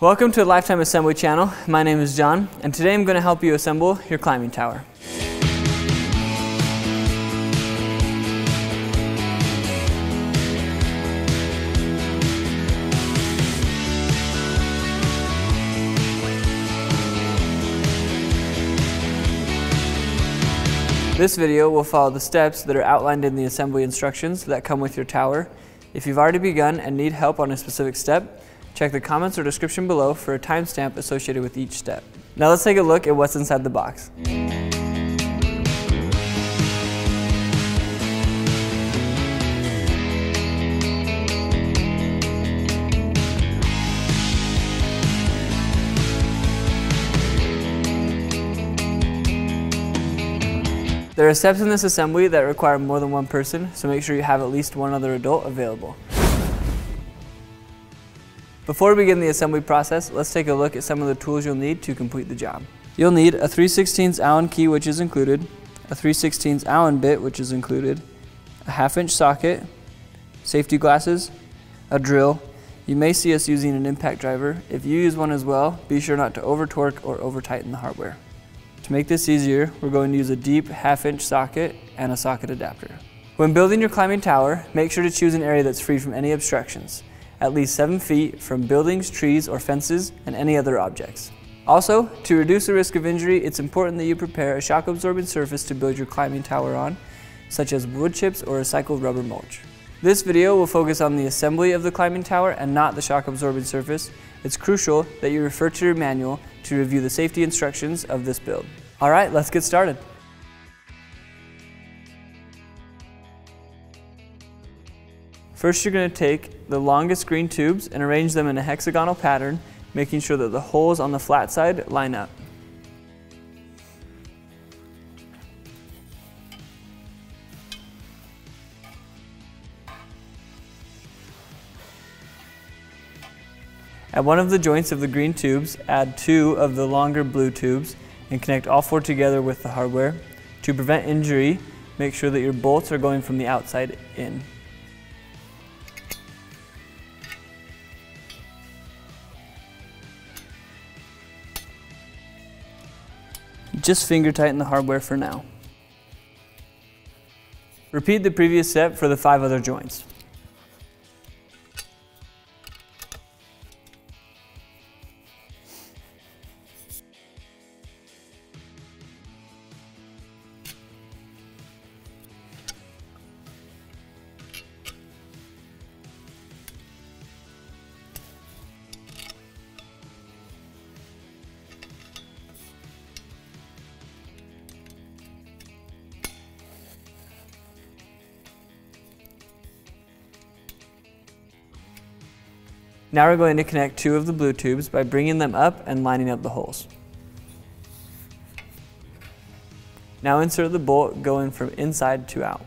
Welcome to the Lifetime Assembly channel. My name is John, and today I'm going to help you assemble your climbing tower. This video will follow the steps that are outlined in the assembly instructions that come with your tower. If you've already begun and need help on a specific step, check the comments or description below for a timestamp associated with each step. Now let's take a look at what's inside the box. There are steps in this assembly that require more than one person, so make sure you have at least one other adult available. Before we begin the assembly process, let's take a look at some of the tools you'll need to complete the job. You'll need a 3/16 Allen key, which is included, a 3/16 Allen bit, which is included, a 1/2-inch socket, safety glasses, a drill. You may see us using an impact driver. If you use one as well, be sure not to over-torque or over-tighten the hardware. To make this easier, we're going to use a deep 1/2-inch socket and a socket adapter. When building your climbing tower, make sure to choose an area that's free from any obstructions, at least 7 feet from buildings, trees, or fences, and any other objects. Also, to reduce the risk of injury, it's important that you prepare a shock-absorbing surface to build your climbing tower on, such as wood chips or recycled rubber mulch. This video will focus on the assembly of the climbing tower and not the shock-absorbing surface. It's crucial that you refer to your manual to review the safety instructions of this build. All right, let's get started. First, you're going to take the longest green tubes and arrange them in a hexagonal pattern, making sure that the holes on the flat side line up. At one of the joints of the green tubes, add 2 of the longer blue tubes and connect all 4 together with the hardware. To prevent injury, make sure that your bolts are going from the outside in. Just finger tighten the hardware for now. Repeat the previous step for the 5 other joints. Now we're going to connect 2 of the blue tubes by bringing them up and lining up the holes. Now insert the bolt going from inside to out.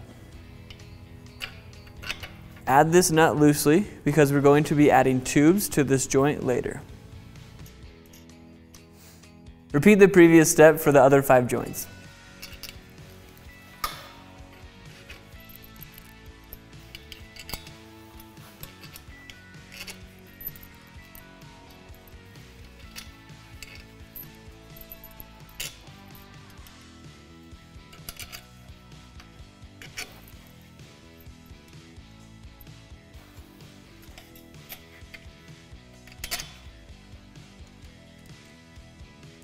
Add this nut loosely because we're going to be adding tubes to this joint later. Repeat the previous step for the other 5 joints.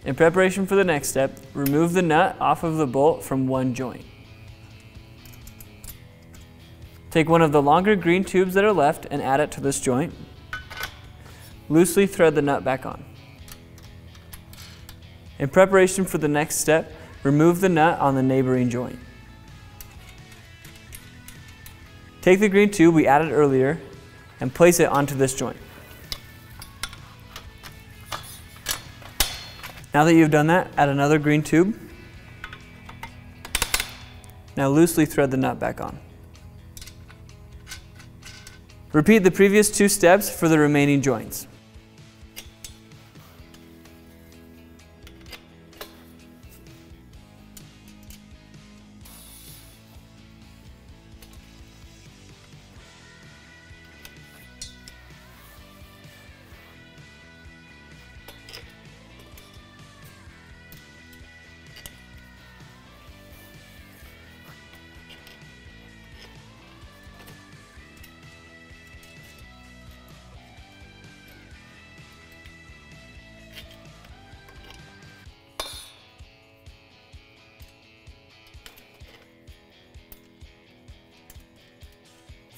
In preparation for the next step, remove the nut off of the bolt from one joint. Take one of the longer green tubes that are left and add it to this joint. Loosely thread the nut back on. In preparation for the next step, remove the nut on the neighboring joint. Take the green tube we added earlier and place it onto this joint. Now that you've done that, add another green tube. Now loosely thread the nut back on. Repeat the previous 2 steps for the remaining joints.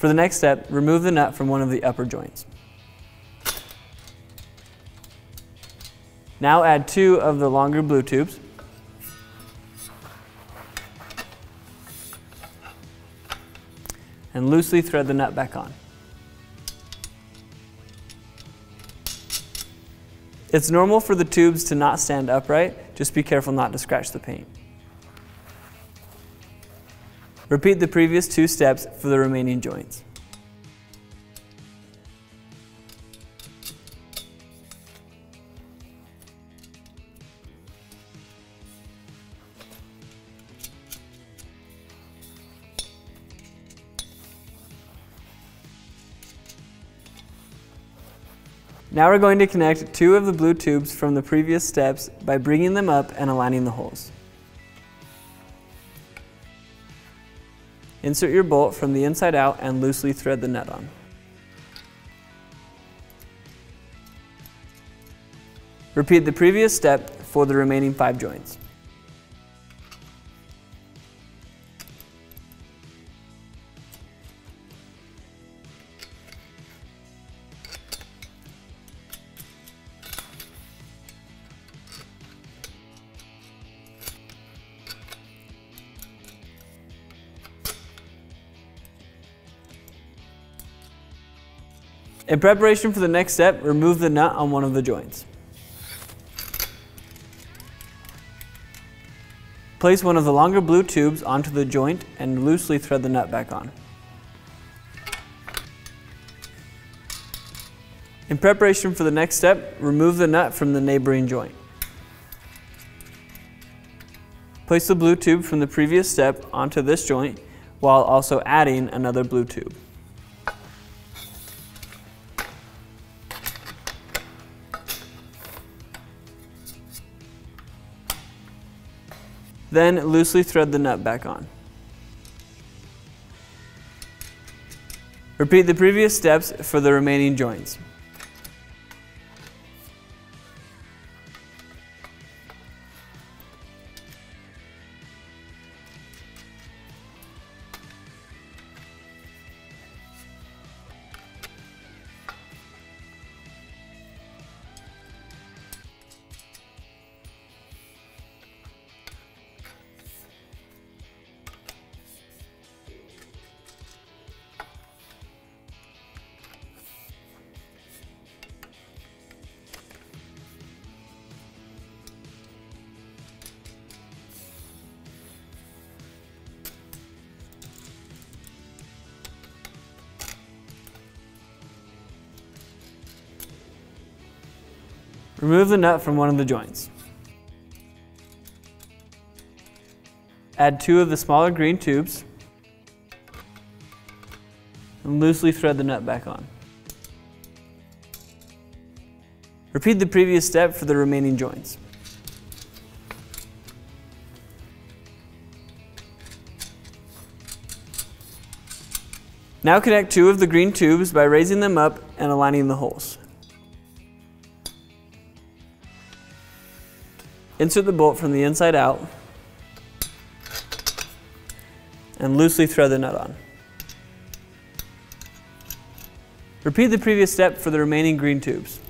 For the next step, remove the nut from one of the upper joints. Now add 2 of the longer blue tubes. And loosely thread the nut back on. It's normal for the tubes to not stand upright, just be careful not to scratch the paint. Repeat the previous 2 steps for the remaining joints. Now we're going to connect 2 of the blue tubes from the previous steps by bringing them up and aligning the holes. Insert your bolt from the inside out and loosely thread the nut on. Repeat the previous step for the remaining 5 joints. In preparation for the next step, remove the nut on one of the joints. Place one of the longer blue tubes onto the joint and loosely thread the nut back on. In preparation for the next step, remove the nut from the neighboring joint. Place the blue tube from the previous step onto this joint while also adding another blue tube. Then loosely thread the nut back on. Repeat the previous steps for the remaining joints. Remove the nut from one of the joints. Add 2 of the smaller green tubes and loosely thread the nut back on. Repeat the previous step for the remaining joints. Now connect 2 of the green tubes by raising them up and aligning the holes. Insert the bolt from the inside out and loosely thread the nut on. Repeat the previous step for the remaining green tubes.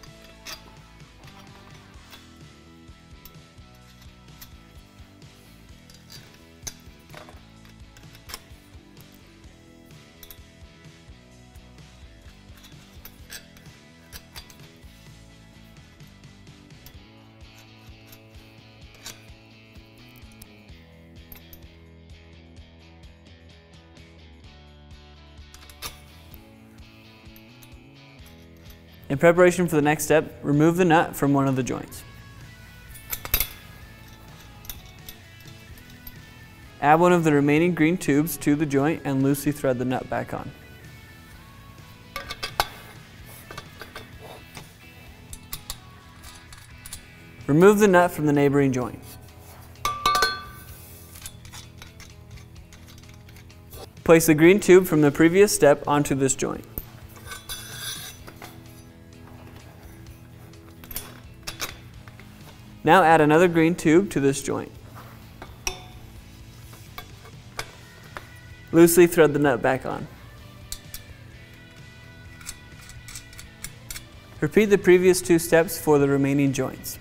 In preparation for the next step, remove the nut from one of the joints. Add one of the remaining green tubes to the joint and loosely thread the nut back on. Remove the nut from the neighboring joint. Place the green tube from the previous step onto this joint. Now add another green tube to this joint. Loosely thread the nut back on. Repeat the previous 2 steps for the remaining joints.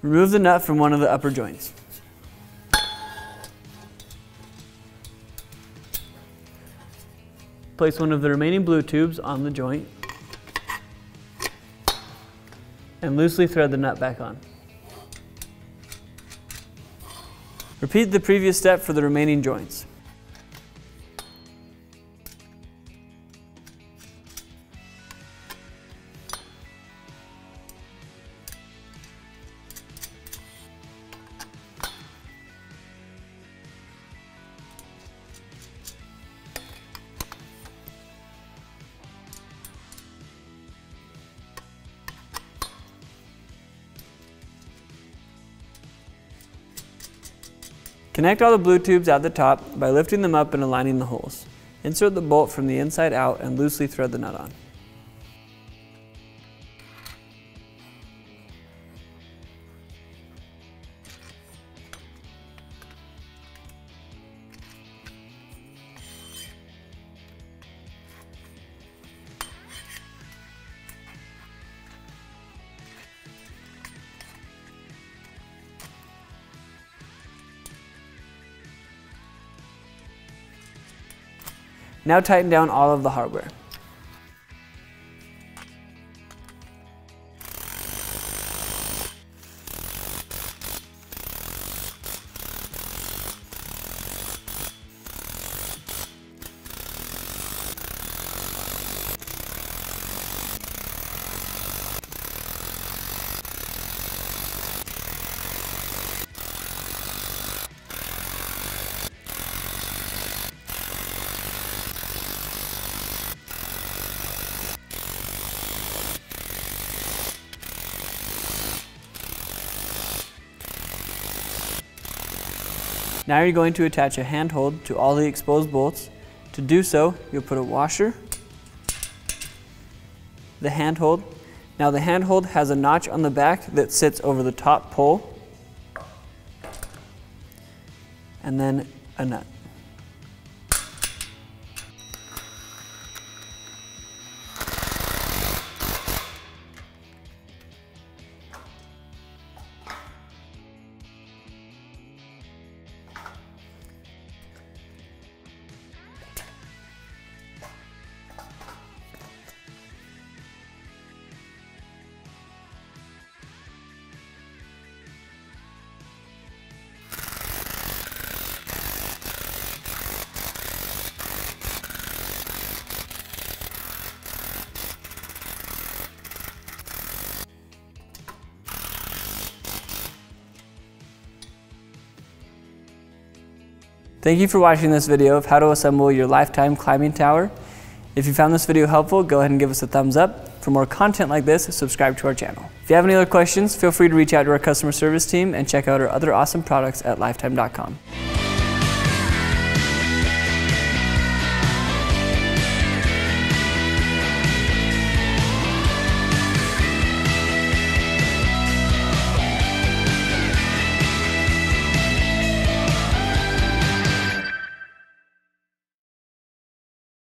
Remove the nut from one of the upper joints. Place one of the remaining blue tubes on the joint and loosely thread the nut back on. Repeat the previous step for the remaining joints. Connect all the blue tubes at the top by lifting them up and aligning the holes. Insert the bolt from the inside out and loosely thread the nut on. Now tighten down all of the hardware. Now you're going to attach a handhold to all the exposed bolts. To do so, you'll put a washer, the handhold. Now the handhold has a notch on the back that sits over the top pole, and then a nut. Thank you for watching this video of how to assemble your Lifetime climbing tower. If you found this video helpful, go ahead and give us a thumbs up. For more content like this, subscribe to our channel. If you have any other questions, feel free to reach out to our customer service team and check out our other awesome products at lifetime.com.